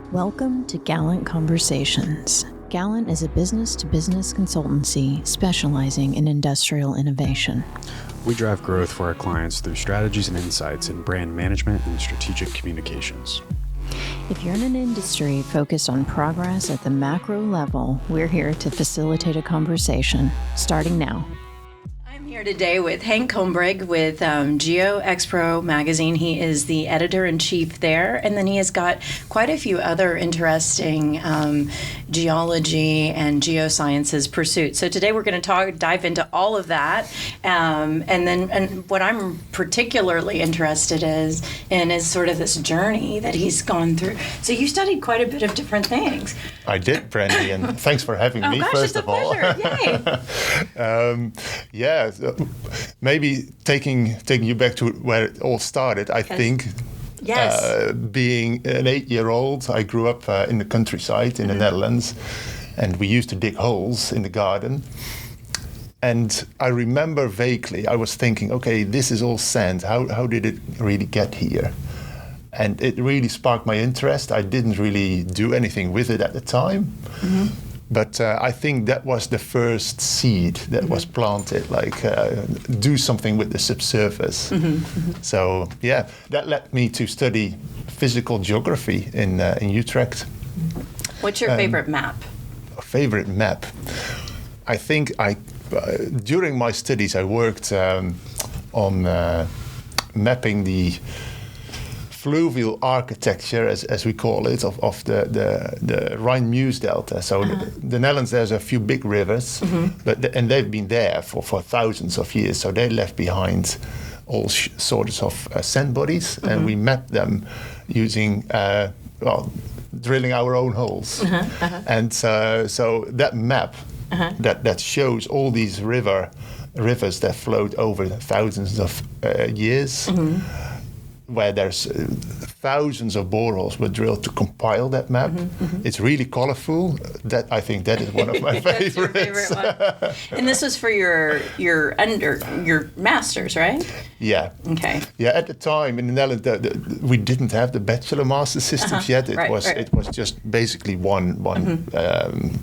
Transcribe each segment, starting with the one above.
Welcome to Gallant Conversations. Gallant is a business-to-business consultancy specializing in industrial innovation. We drive growth for our clients through strategies and insights in brand management and strategic communications. If you're in an industry focused on progress at the macro level, we're here to facilitate a conversation, starting now. I'm here today with Henk Kombrink with GeoExpro Magazine. He is the editor-in-chief there, and then he has got quite a few other interesting geology and geosciences pursuits. So today we're going to dive into all of that, and what I'm particularly interested in is sort of this journey that he's gone through. So you studied quite a bit of different things. I did, Brandy, and thanks for having me, first of all. Yay! Yeah, maybe taking you back to where it all started, I think. Yes. Being an 8-year-old, I grew up in the countryside in the Netherlands, and we used to dig holes in the garden. And I remember vaguely, I was thinking, okay, this is all sand. How did it really get here? And it really sparked my interest. I didn't really do anything with it at the time. Mm-hmm. But I think that was the first seed that was planted, like do something with the subsurface. Mm-hmm. Mm-hmm. So yeah, that led me to study physical geography in Utrecht. What's your favorite map? Favorite map? I think during my studies I worked on mapping the fluvial architecture, as we call it, of the Rhine-Meuse Delta. So the Netherlands, there's a few big rivers, and they've been there for thousands of years. So they left behind all sorts of sand bodies, and we mapped them using, drilling our own holes. And so that map that shows all these rivers that flowed over thousands of years, where there's thousands of boreholes were drilled to compile that map. It's really colorful. I think that is one of my favorites. Your favorite one. And this was for your master's, right? Yeah. Okay. Yeah. At the time in the Netherlands, we didn't have the bachelor-master systems yet. It was just basically one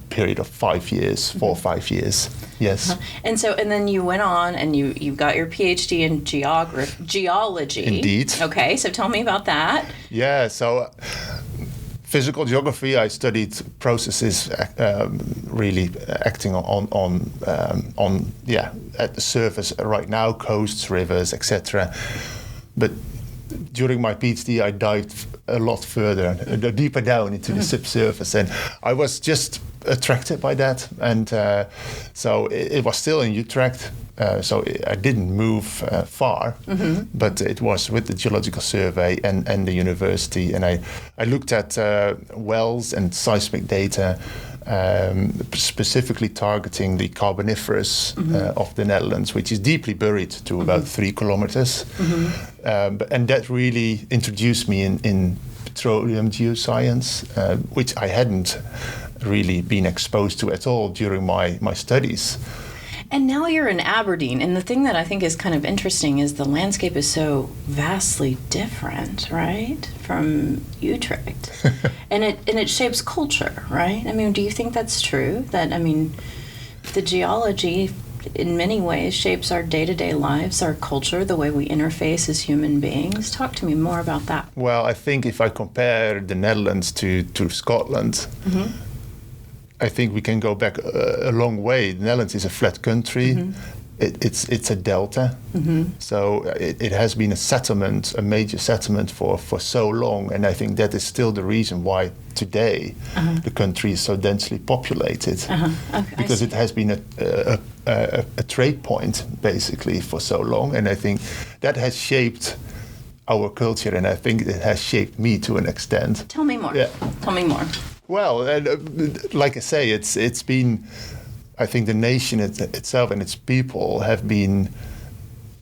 period of 5 years, 4 or 5 years. Yes. And then you went on and you got your PhD in geology. Indeed. Okay, so tell me about that. Yeah, so physical geography, I studied processes really acting on at the surface right now, coasts, rivers, etc. But during my PhD, I dived a lot further, deeper down into the subsurface, and I was just attracted by that. And so it was still in Utrecht. So I didn't move far, but it was with the Geological Survey and the university. And I looked at wells and seismic data, specifically targeting the Carboniferous of the Netherlands, which is deeply buried to about 3 kilometers. And that really introduced me in petroleum geoscience, which I hadn't really been exposed to at all during my studies. And now you're in Aberdeen, and the thing that I think is kind of interesting is the landscape is so vastly different, right, from Utrecht, and it shapes culture, right? I mean, do you think that's true? That the geology, in many ways, shapes our day-to-day lives, our culture, the way we interface as human beings. Talk to me more about that. Well, I think if I compare the Netherlands to Scotland. I think we can go back a long way. The Netherlands is a flat country. It's a delta. So it has been a major settlement for so long. And I think that is still the reason why today the country is so densely populated. Okay, because it has been a trade point, basically, for so long. And I think that has shaped our culture, and I think it has shaped me to an extent. Tell me more. Yeah. Tell me more. Well, like I say, it's been, I think the nation itself and its people have been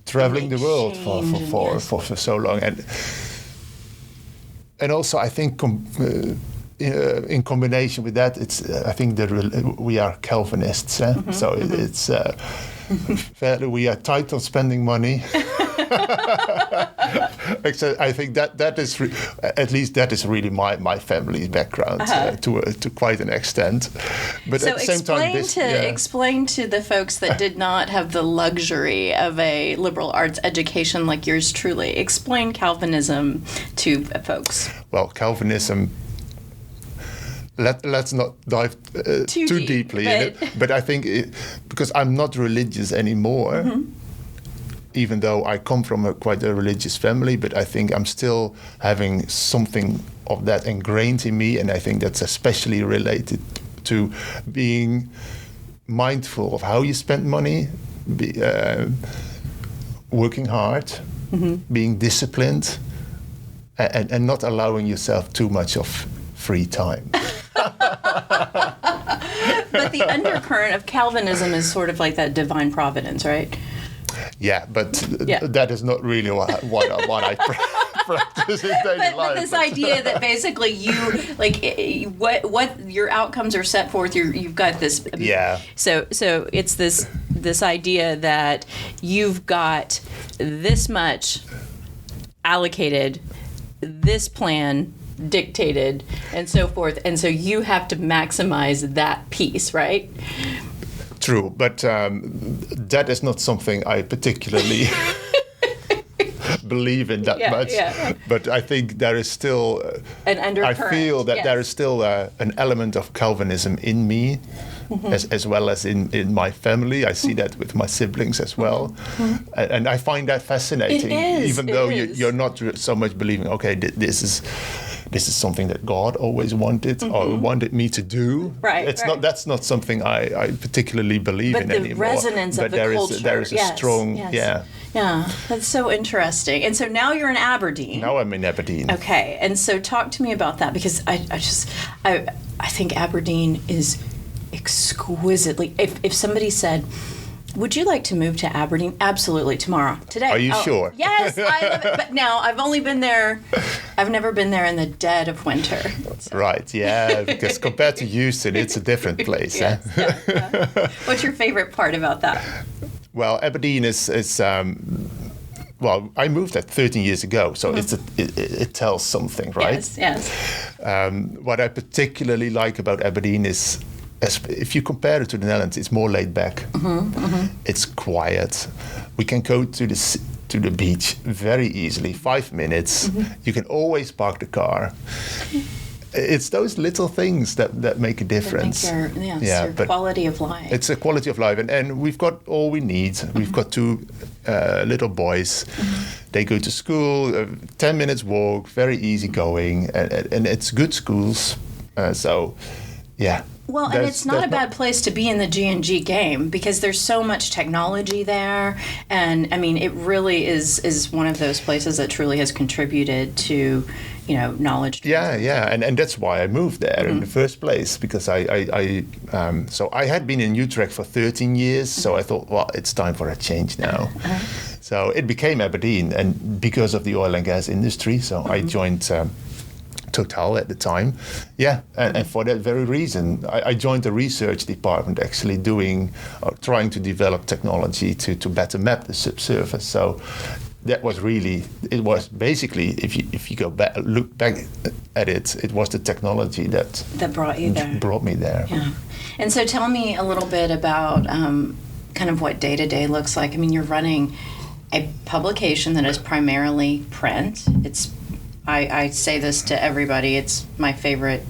traveling the world for so long, and also I think in combination with that, I think we are Calvinists, so it's fairly we are tight on spending money. Except I think that is at least that is really my family's background to quite an extent. But so at the same time, explain to the folks that did not have the luxury of a liberal arts education like yours truly. Explain Calvinism to folks. Well, Calvinism. Let's not dive too deeply in it. But I think because I'm not religious anymore, even though I come from quite a religious family, but I think I'm still having something of that ingrained in me, and I think that's especially related to being mindful of how you spend money, working hard, being disciplined, and not allowing yourself too much of free time. But the undercurrent of Calvinism is sort of like that divine providence, right? Yeah, but that is not really what I practice in daily life. But this idea that basically you like what your outcomes are set forth. You've got this. Yeah. So it's this idea that you've got this much allocated, this plan dictated, and so forth, and so you have to maximize that piece, right? True, but that is not something I particularly believe in that much. Yeah. But I think there is still an undercurrent. I feel that there is still an element of Calvinism in me, as well as in my family. I see that with my siblings as well, and I find that fascinating. It is, even though you're not so much believing. Okay, this is something that God always wanted or wanted me to do. Right. That's not something I particularly believe in anymore. But the resonance of the culture. There is a strong. Yeah, that's so interesting. And so now you're in Aberdeen. Now I'm in Aberdeen. Okay, and so talk to me about that, because I think Aberdeen is exquisitely. If somebody said, would you like to move to Aberdeen? Absolutely, tomorrow, today. Are you sure? Yes, I love it. But now I've only been there. I've never been there in the dead of winter. So. Right. Yeah. Because compared to Houston, it's a different place. Yes, yeah. What's your favorite part about that? Well, Aberdeen is well, I moved there 13 years ago, so it tells something, right? Yes. What I particularly like about Aberdeen is, if you compare it to the Netherlands, it's more laid back. It's quiet. We can go to the beach very easily, 5 minutes. You can always park the car. It's those little things that make a difference. Your quality of life. It's a quality of life, and we've got all we need. We've got two little boys. They go to school, 10 minutes walk, very easy going, and it's good schools. So, yeah. Well, and it's not a bad place to be in the G&G game, because there's so much technology there, and I mean, it really is one of those places that truly has contributed to, knowledge. Yeah, and that's why I moved there in the first place, because so I had been in Utrecht for 13 years, so I thought, well, it's time for a change now. So it became Aberdeen, and because of the oil and gas industry, so I joined Total at the time. Yeah, and for that very reason, I joined the research department, actually trying to develop technology to better map the subsurface. So that was it was basically, if you go back, look back at it, it was the technology that brought you there. Brought me there. Yeah. And so tell me a little bit about kind of what day-to-day looks like. I mean, you're running a publication that is primarily print. I say this to everybody. It's my favorite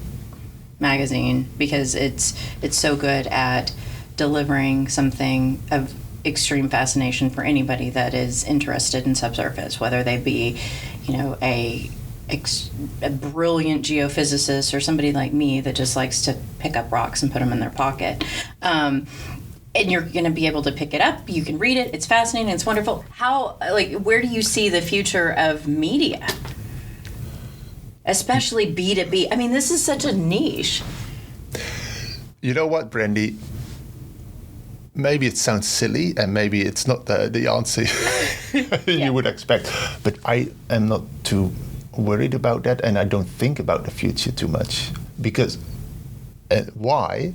magazine because it's so good at delivering something of extreme fascination for anybody that is interested in subsurface, whether they be, a brilliant geophysicist or somebody like me that just likes to pick up rocks and put them in their pocket. And you're going to be able to pick it up. You can read it. It's fascinating. It's wonderful. Where do you see the future of media? Especially B2B. I mean, this is such a niche. You know what, Brandy? Maybe it sounds silly, and maybe it's not the answer you would expect. But I am not too worried about that, and I don't think about the future too much. Because, why?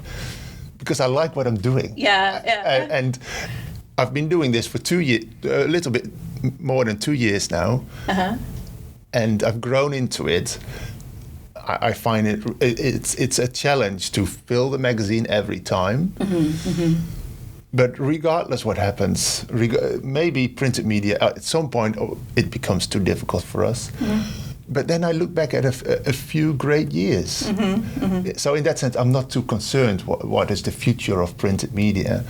Because I like what I'm doing. Yeah. And I've been doing this for 2 years, a little bit more than 2 years now, and I've grown into it. I find it's a challenge to fill the magazine every time. But regardless what happens, maybe printed media at some point it becomes too difficult for us. But then I look back at a few great years. So in that sense, I'm not too concerned what is the future of printed media,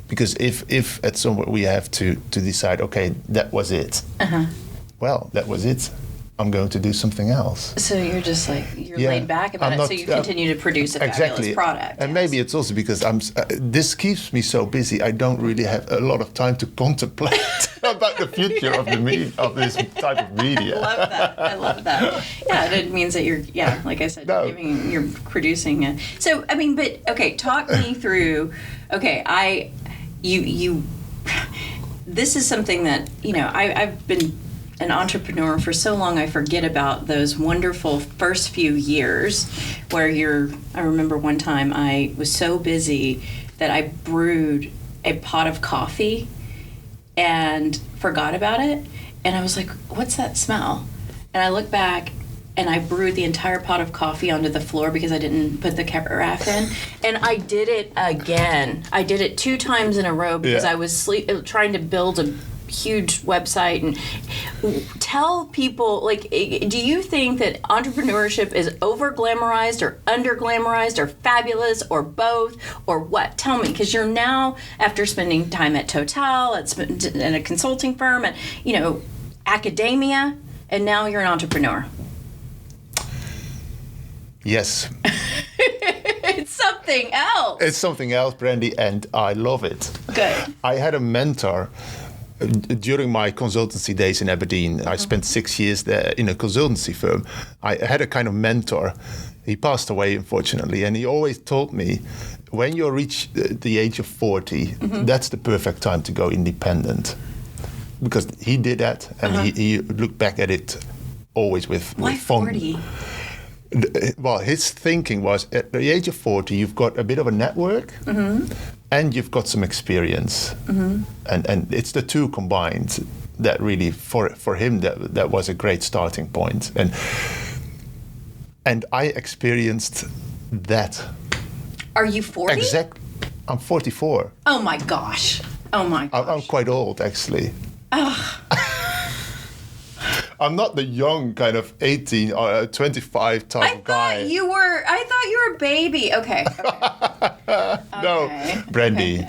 because if at some point we have to decide, okay, that was it. Well, that was it. I'm going to do something else. So you're just like, you're laid back about it, so you continue to produce a fabulous product. And maybe it's also because this keeps me so busy, I don't really have a lot of time to contemplate about the future of this type of media. I love that. Yeah, it means that you're, like I said, you're producing it. So, I mean, but, okay, talk me through, this is something that, I've been an entrepreneur for so long, I forget about those wonderful first few years where I remember one time I was so busy that I brewed a pot of coffee and forgot about it. And I was like, what's that smell? And I looked back and I brewed the entire pot of coffee onto the floor because I didn't put the carafe in. And I did it again. I did it 2 times in a row because I was trying to build a huge website. And tell people, like, do you think that entrepreneurship is over glamorized or under glamorized or fabulous or both or what? Tell me, because you're now, after spending time at Total, in a consulting firm, and academia, and now you're an entrepreneur. Yes. It's something else. It's something else, Brandy, and I love it. Good. I had a mentor during my consultancy days in Aberdeen. I spent 6 years there in a consultancy firm. I had a kind of mentor. He passed away, unfortunately, and he always told me, when you reach the age of 40, that's the perfect time to go independent. Because he did that, and he looked back at it always with fun. Why 40? Well, his thinking was, at the age of 40, you've got a bit of a network, and you've got some experience, and it's the two combined that really, for him, that was a great starting point, and I experienced that. Are you 40? I'm 44. Oh my gosh! I'm quite old, actually. I'm not the young kind of 18 or 25 type guy. I thought you were a baby. Okay. No, Brandy.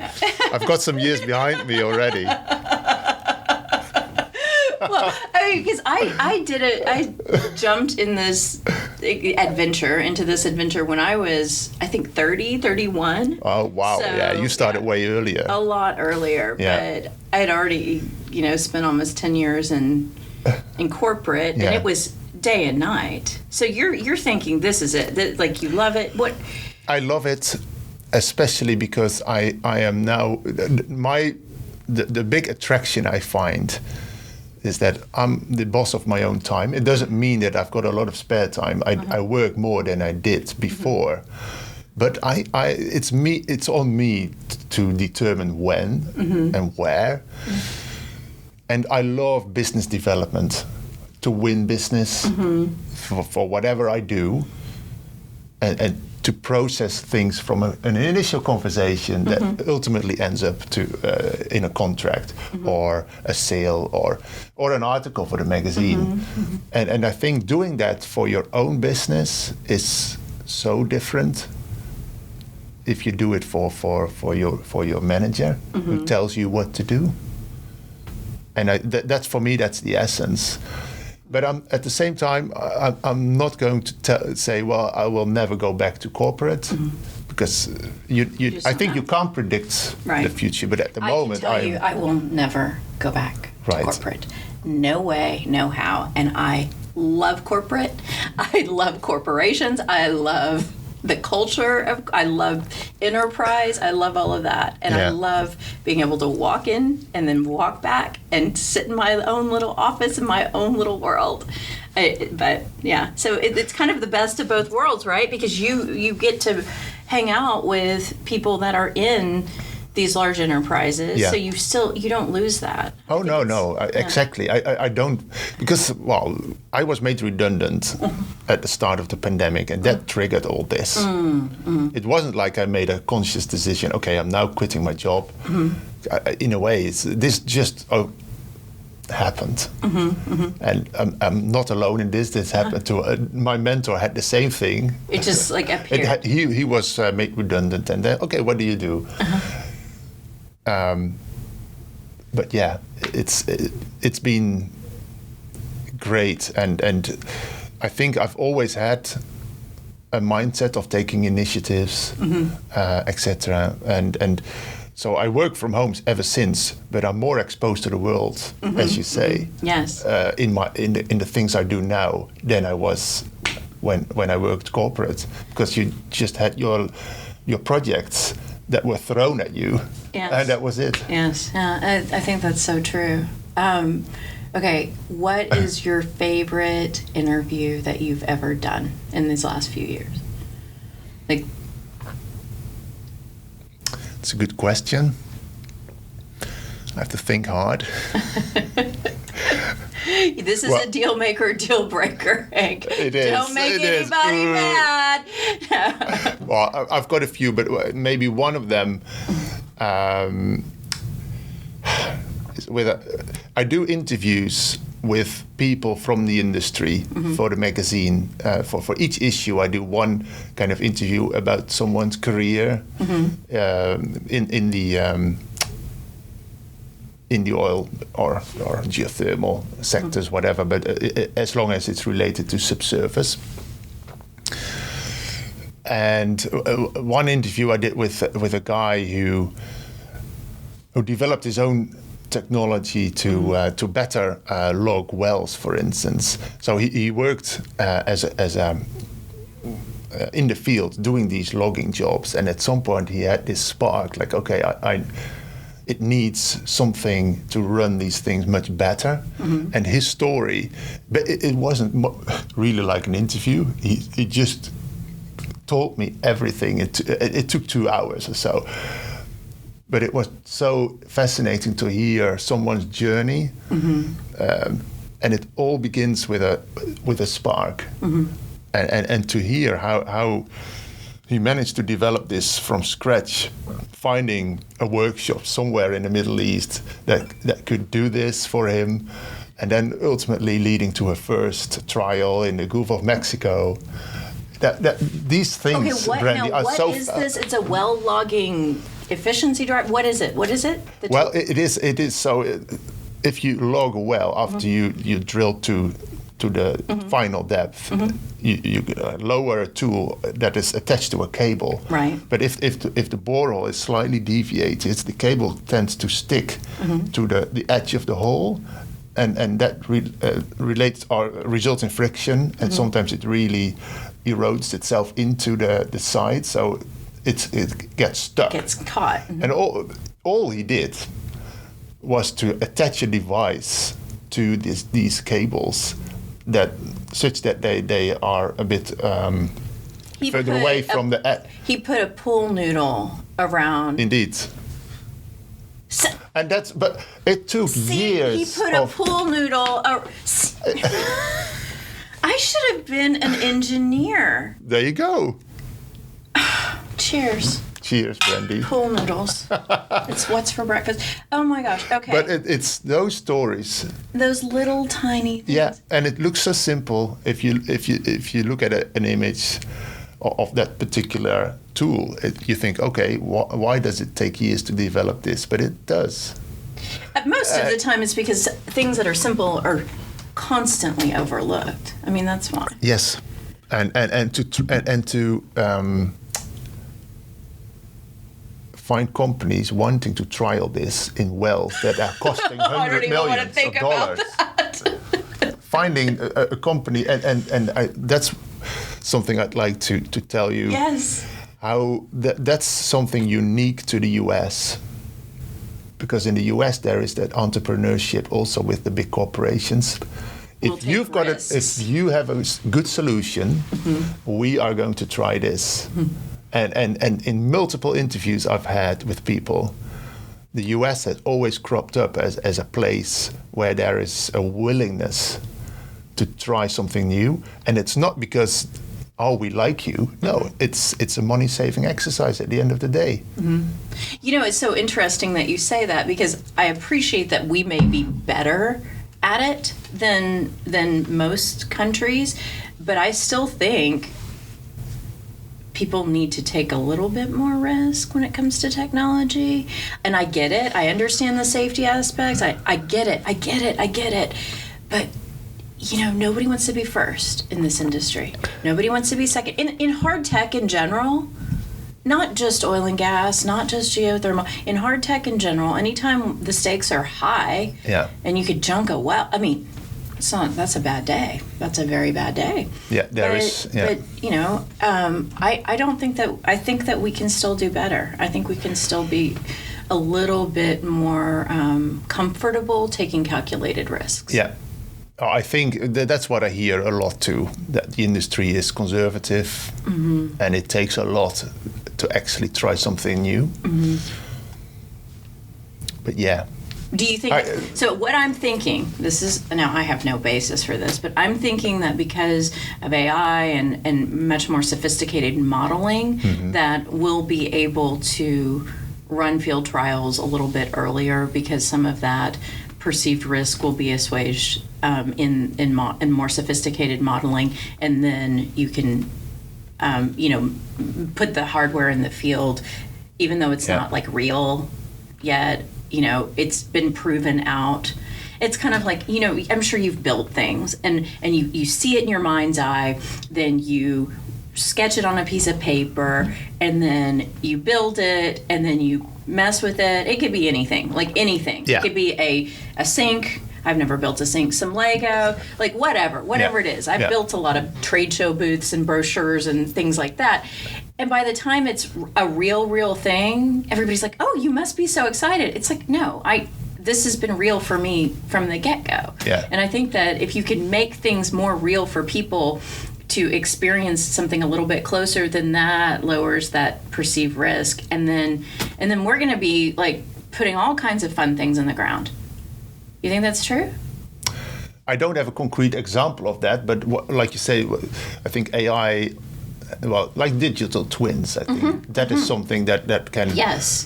I've got some years behind me already. Well, because I jumped in this into this adventure when I was, I think, 30, 31. Oh, wow. So, you started way earlier. A lot earlier. Yeah. But I had already, spent almost 10 years in corporate, and it was day and night. So you're thinking this is it, like you love it. What? I love it, especially because I am now the big attraction I find is that I'm the boss of my own time. It doesn't mean that I've got a lot of spare time. I work more than I did before, but it's on me to determine when and where. And I love business development, to win business for whatever I do, and to process things from an initial conversation that ultimately ends up in a contract or a sale or an article for the magazine. And I think doing that for your own business is so different if you do it for your manager who tells you what to do. And that's for me, that's the essence. But at the same time, I'm not going to say, well, I will never go back to corporate, because I think you can't predict the future. But at the moment, I will never go back to corporate. No way, no how. And I love corporate. I love corporations. I love the culture I love enterprise. I love all of that. And I love being able to walk in and then walk back and sit in my own little office in my own little world. So it's kind of the best of both worlds, right? Because you get to hang out with people that are in these large enterprises. Yeah. So you don't lose that. Oh, no. Exactly. I don't, because, well, I was made redundant at the start of the pandemic, and that triggered all this. It wasn't like I made a conscious decision, okay, I'm now quitting my job. In a way, this just happened. And I'm not alone in this. This happened to my mentor had the same thing. It just like appeared. He was made redundant, and then, okay, what do you do? But yeah, it's been great, and I think I've always had a mindset of taking initiatives, etc. And so I work from home ever since, but I'm more exposed to the world, as you say. Yes. In the things I do now than I was when I worked corporate, because you just had your projects that were thrown at you, and that was it. Yes, I think that's so true. Okay, what is your favorite interview that you've ever done in these last few years? Like, it's a good question. I have to think hard. This is a deal maker, deal breaker, Hank. It is. Don't make anybody mad. Well, I've got a few, but maybe one of them is I do interviews with people from the industry for the magazine. For each issue, I do one kind of interview about someone's career in the oil or geothermal sectors, whatever, but as long as it's related to subsurface. And one interview I did with a guy who developed his own technology to better log wells, for instance. So he worked as in the field doing these logging jobs, and at some point he had this spark, like, okay, it needs something to run these things much better. And his story, but it wasn't really like an interview. He just told me everything. It took 2 hours or so. But it was so fascinating to hear someone's journey. And it all begins with a spark. And to hear how he managed to develop this from scratch, finding a workshop somewhere in the Middle East that could do this for him, and then ultimately leading to a first trial in the Gulf of Mexico. That these things, Brandy, are so. What is this? It's a well logging efficiency drive. What is it? Well, it is. So if you log a well after you drill to the final depth, you lower a tool that is attached to a cable. Right. But if the borehole is slightly deviated, the cable tends to stick to the edge of the hole, and that results in friction, and sometimes it really erodes itself into the side, so it gets stuck. Gets caught. And all he did was to attach a device to these cables such that they are a bit further away from the edge. He put a pool noodle around. Indeed. So, and but it took years. He put a pool noodle. I should have been an engineer. There you go. Cheers. Cheers, Brandy. Pool noodles. It's what's for breakfast. Oh my gosh. Okay. But it's those stories. Those little tiny things. Yeah, and it looks so simple if you look at an image of that particular tool. You think, okay, why does it take years to develop this? But it does. Most of the time, it's because things that are simple are constantly overlooked. I mean, that's why. Yes, and to find companies wanting to trial this in wells that are costing $100 million. Finding a company, and that's something I'd like to tell you. Yes. How that's something unique to the US. Because in the US there is that entrepreneurship also with the big corporations. If you have a good solution, we are going to try this. And in multiple interviews I've had with people, the US has always cropped up as a place where there is a willingness to try something new. And it's not because, oh, we like you. No, it's a money-saving exercise at the end of the day. Mm-hmm. You know, it's so interesting that you say that, because I appreciate that we may be better at it than most countries, but I still think people need to take a little bit more risk when it comes to technology. And I get it. I understand the safety aspects. I get it. But, you know, nobody wants to be first in this industry. Nobody wants to be second. In hard tech in general, not just oil and gas, not just geothermal, in hard tech in general, anytime the stakes are high and you could junk a well, I mean, that's a bad day. That's a very bad day. Yeah, But you know, I think that we can still do better. I think we can still be a little bit more comfortable taking calculated risks. Yeah. I think that's what I hear a lot too, that the industry is conservative and it takes a lot to actually try something new. Mm-hmm. But yeah. Do you think, so what I'm thinking, this is, now I have no basis for this, but I'm thinking that because of AI and much more sophisticated modeling, that we'll be able to run field trials a little bit earlier, because some of that perceived risk will be assuaged in more sophisticated modeling, and then you can, you know, put the hardware in the field, even though it's not like real yet. You know, it's been proven out. It's kind of like, you know, I'm sure you've built things and you see it in your mind's eye, then you sketch it on a piece of paper, and then you build it, and then you mess with it. It could be anything, like anything. Yeah. It could be a sink. I've never built a sink, some Lego, like whatever it is. I've built a lot of trade show booths and brochures and things like that. And by the time it's a real thing, everybody's like, "Oh, you must be so excited." It's like, no, this has been real for me from the get-go. Yeah. And I think that if you can make things more real for people to experience something a little bit closer, then that lowers that perceived risk. And then we're going to be like putting all kinds of fun things in the ground. You think that's true? I don't have a concrete example of that, but like you say, I think AI, well, like digital twins, I think that is something that can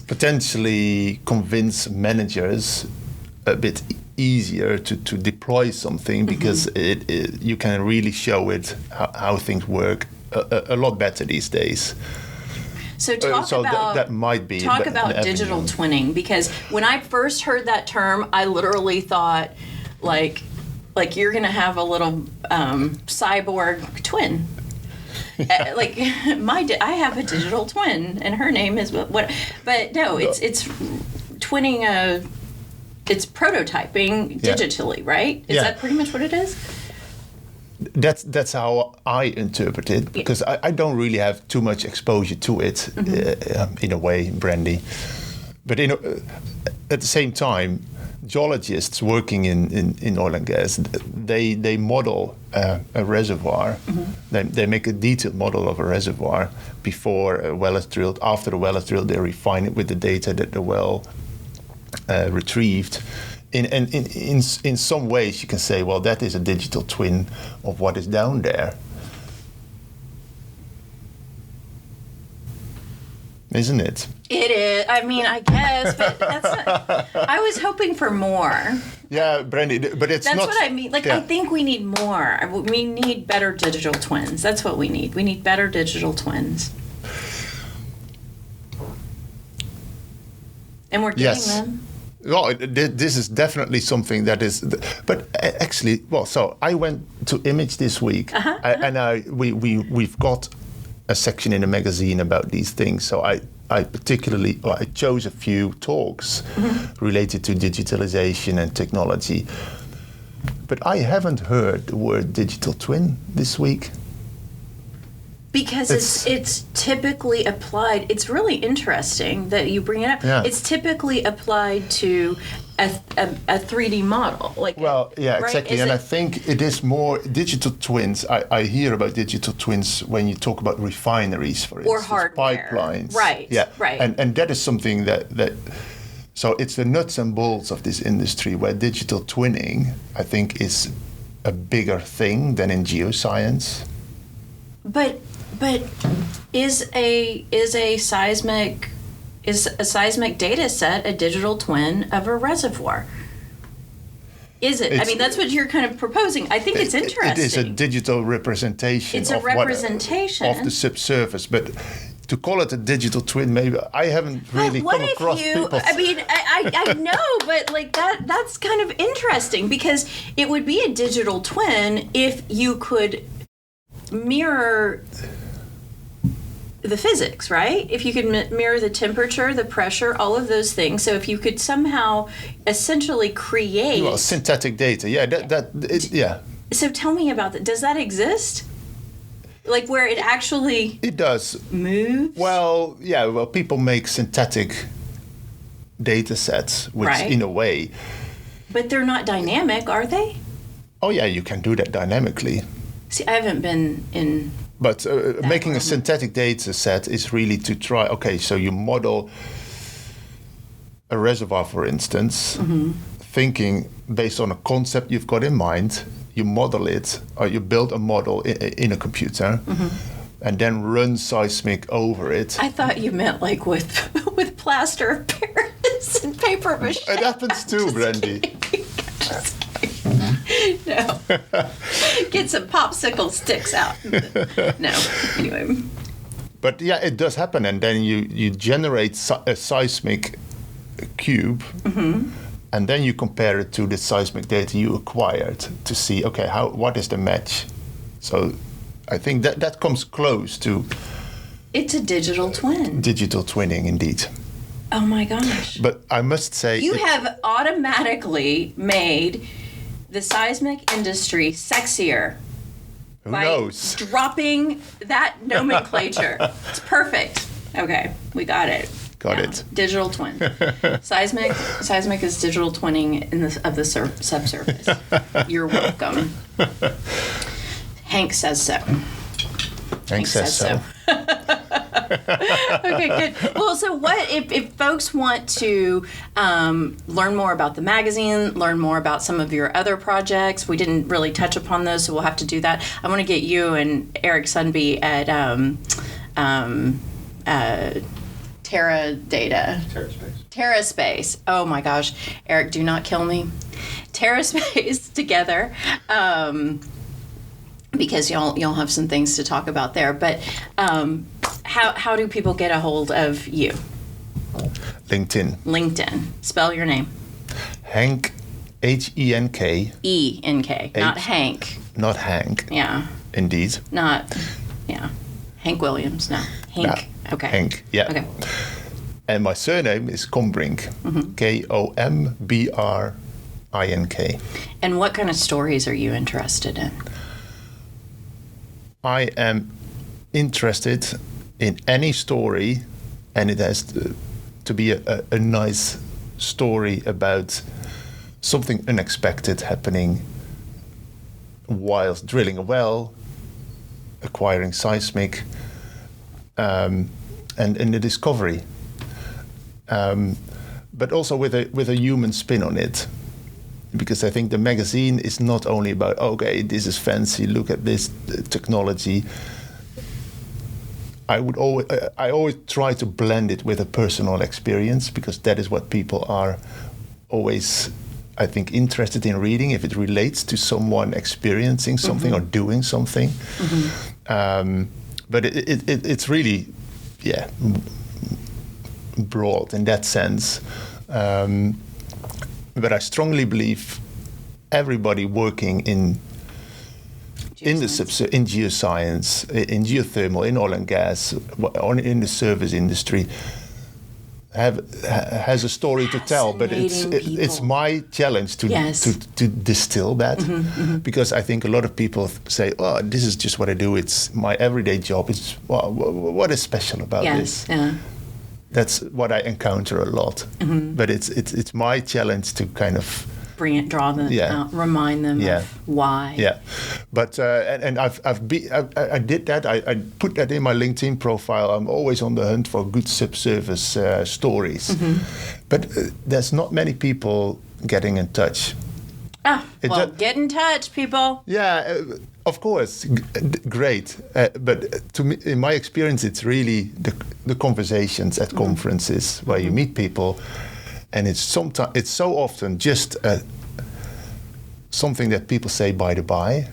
potentially convince managers a bit easier to deploy something, because you can really show it how things work a lot better these days. So about that might be talk about digital twinning, because when I first heard that term, I literally thought like you're gonna have a little cyborg twin. Like I have a digital twin, and her name is what? But no, it's twinning it's prototyping digitally, right? Is that pretty much what it is? That's how I interpret it, because I don't really have too much exposure to it in a way, Brandy. But at the same time, geologists working in oil and gas, they model a reservoir. They make a detailed model of a reservoir before a well is drilled. After the well is drilled, they refine it with the data that the well retrieved. In some ways, you can say, well, that is a digital twin of what is down there. Isn't it? It is. I mean, I guess, but that's not. I was hoping for more. Yeah, Brandy, but it's that's not. That's what I mean. Like, I think we need more. We need better digital twins. That's what we need. We need better digital twins. And we're getting them. Well, this is definitely something that is, but actually, well, so I went to Image this week, and we've got a section in the magazine about these things. So I chose a few talks related to digitalization and technology, but I haven't heard the word digital twin this week. Because it's typically applied. It's really interesting that you bring it up. Yeah. It's typically applied to a 3D model. Exactly. And I think it is more digital twins. I hear about digital twins when you talk about refineries, for instance, or hardware, pipelines. Right. Yeah. Right. And that is something that So it's the nuts and bolts of this industry where digital twinning, I think, is a bigger thing than in geoscience. But is a seismic data set a digital twin of a reservoir? Is it? I mean, that's what you're kind of proposing. I think it's interesting. It is a digital representation. It's a representation of the subsurface, but to call it a digital twin, maybe I haven't really come across people. I mean, I know, but like that's kind of interesting because it would be a digital twin if you could mirror the physics, right? If you could mirror the temperature, the pressure, all of those things. So if you could somehow essentially create synthetic data, yeah. So tell me about that. Does that exist? Like where it actually does moves? Well, yeah. Well, people make synthetic data sets, which right. in a way. But they're not dynamic, are they? Oh yeah, you can do that dynamically. See, I haven't been in. But making a synthetic data set is really to try. Okay, so you model a reservoir, for instance, thinking based on a concept you've got in mind. You model it, or you build a model in a computer, and then run seismic over it. I thought you meant like with plaster of Paris and paper mache. It happens too, Brandy. No. Get some popsicle sticks out. No. Anyway. But yeah, it does happen, and then you generate a seismic cube. And then you compare it to the seismic data you acquired to see, okay, what is the match? So I think that comes close to... It's a digital twin. Digital twinning, indeed. Oh my gosh. But I must say... You have automatically made the seismic industry sexier. Who knows? Dropping that nomenclature. It's perfect. Okay, we got it. Got it. Digital twin. Seismic is digital twinning of the subsurface. You're welcome. Hank says so. Hank says so. Okay, good. Well, so what if folks want to learn more about the magazine, learn more about some of your other projects? We didn't really touch upon those, so we'll have to do that. I want to get you and Eric Sundby at TerraSpace. Oh my gosh. Eric, do not kill me. TerraSpace together. Because y'all have some things to talk about there. But how do people get a hold of you? LinkedIn. Spell your name. Henk, Henk. E-N-K, not Hank. Not Hank. Yeah. Indeed. Not, yeah. Hank Williams, no. Henk. No. Okay. Henk, yeah. Okay. And my surname is Kombrink. Kombrink. And what kind of stories are you interested in? I am interested in any story, and it has to be a nice story about something unexpected happening whilst drilling a well, acquiring seismic, and in the discovery, but also with a human spin on it, because I think the magazine is not only about, okay, this is fancy, look at this technology. I always try to blend it with a personal experience, because that is what people are always, I think, interested in reading, if it relates to someone experiencing something or doing something. But it's really, broad in that sense. But I strongly believe everybody working in geoscience, in geothermal, in oil and gas, or in the service industry, has a story to tell. But it's my challenge to distill that, because I think a lot of people say, "Oh, this is just what I do. It's my everyday job. It's what is special about this?" Yeah. That's what I encounter a lot. But it's my challenge to kind of draw them out, remind them of why. Yeah, but and I did that. I put that in my LinkedIn profile. I'm always on the hunt for good subsurface stories, but there's not many people getting in touch. Get in touch, people. Yeah, of course, great. But to me, in my experience, it's really the conversations at conferences where you meet people, and it's so often just something that people say by the by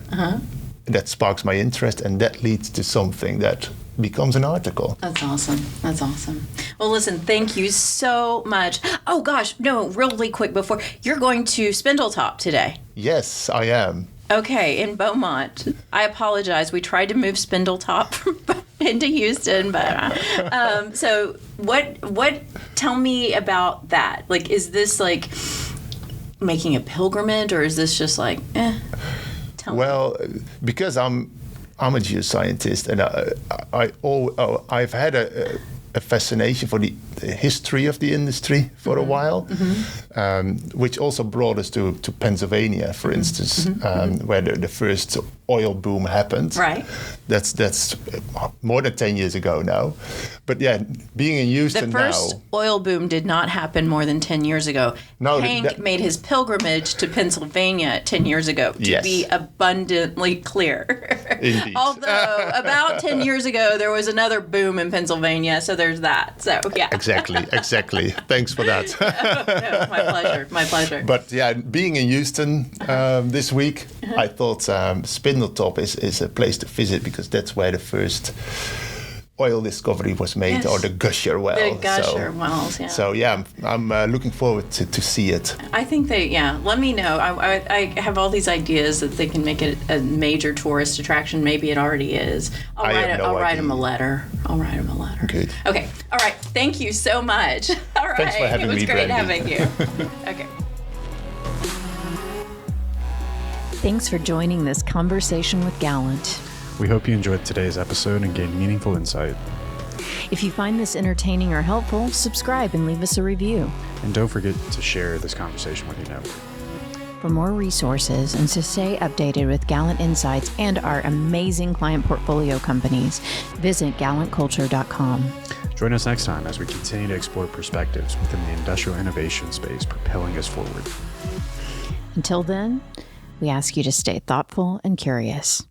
that sparks my interest, and that leads to something that becomes an article. That's awesome. Well, listen, thank you so much. Oh gosh, no, really quick before, you're going to Spindletop today. Yes, I am. Okay, in Beaumont. I apologize. We tried to move Spindletop into Houston, but so what tell me about that. Like, is this like making a pilgrimage, or is this just like Well, because I'm a geoscientist, and I've had a fascination for the history of the industry for a while, which also brought us to Pennsylvania, for instance, where the first oil boom happened. Right. That's more than 10 years ago now. But yeah, being in Houston now... The first oil boom did not happen more than 10 years ago. No, Hank made his pilgrimage to Pennsylvania 10 years ago, to be abundantly clear. Indeed. Although, about 10 years ago, there was another boom in Pennsylvania, so there's that. So, yeah. Exactly. Thanks for that. No, my pleasure. But yeah, being in Houston this week, I thought Spindletop is a place to visit, because that's where the first oil discovery was made, or the Gusher well. The Gusher wells, yeah. So yeah, I'm looking forward to see it. I think let me know. I have all these ideas that they can make it a major tourist attraction. Maybe it already is. I'll write them a letter. Good. Okay. All right. Thank you so much. All right. Thanks for having me, It was great Brandy. having you. Okay. Thanks for joining this conversation with Gallant. We hope you enjoyed today's episode and gained meaningful insight. If you find this entertaining or helpful, subscribe and leave us a review. And don't forget to share this conversation with your network. For more resources and to stay updated with Gallant Insights and our amazing client portfolio companies, visit gallantculture.com. Join us next time as we continue to explore perspectives within the industrial innovation space propelling us forward. Until then, we ask you to stay thoughtful and curious.